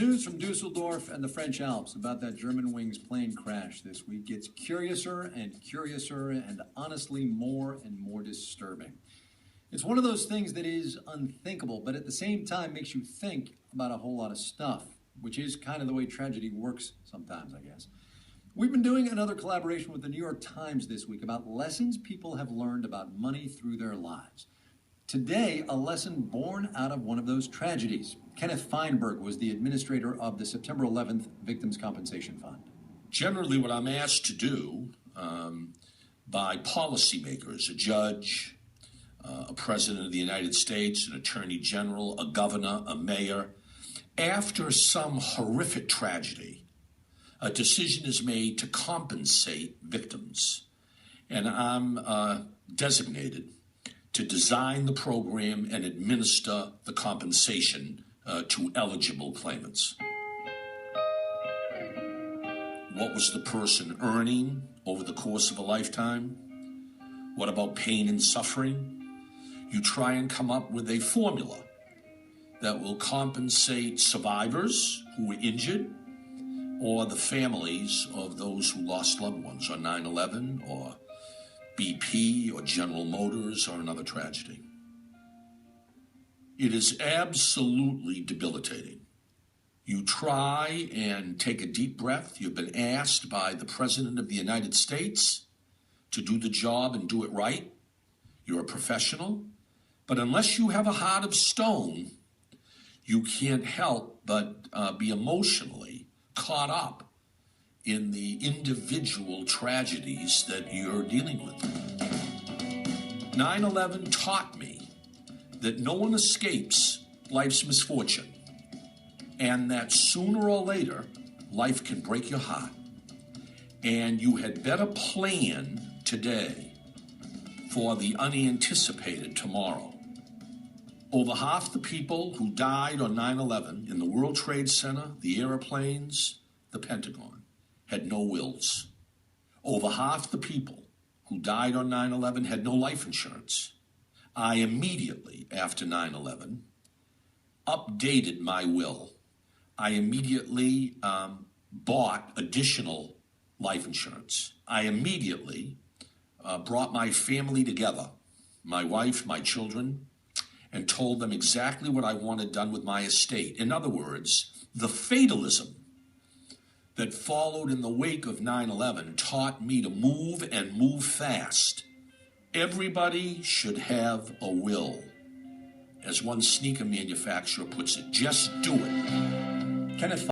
news from Dusseldorf and the French Alps about that Germanwings plane crash this week gets curiouser and honestly more and more disturbing. It's one of those things that is unthinkable, but at the same time makes you think about a whole lot of stuff, which is kind of the way tragedy works sometimes, I guess. We've been doing another collaboration with the New York Times this week about lessons people have learned about money through their lives. Today, a lesson born out of one of those tragedies. Kennith Feinberg was the administrator of the September 11th Victims' Compensation Fund. Generally, what I'm asked to do by policymakers, a judge, a president of the United States, an attorney general, a governor, a mayor, after some horrific tragedy, a decision is made to compensate victims. And I'm designated to design the program and administer the compensation to eligible claimants. What was the person earning over the course of a lifetime? What about pain and suffering? You try and come up with a formula that will compensate survivors who were injured or the families of those who lost loved ones on 9/11 or BP or General Motors or another tragedy. It is absolutely debilitating. You try and take a deep breath. You've been asked by the President of the United States to do the job and do it right. You're a professional. But unless you have a heart of stone, you can't help but be emotionally caught up in the individual tragedies that you're dealing with. 9/11 taught me that no one escapes life's misfortune, and that sooner or later, life can break your heart. And you had better plan today for the unanticipated tomorrow. Over half the people who died on 9/11 in the World Trade Center, the airplanes, the Pentagon, had no wills. Over half the people who died on 9/11 had no life insurance. I immediately, after 9/11, updated my will. I immediately bought additional life insurance. I immediately brought my family together, my wife, my children, and told them exactly what I wanted done with my estate. In other words, the fatalism that followed in the wake of 9/11 taught me to move and move fast. Everybody should have a will. As one sneaker manufacturer puts it, just do it. Kenneth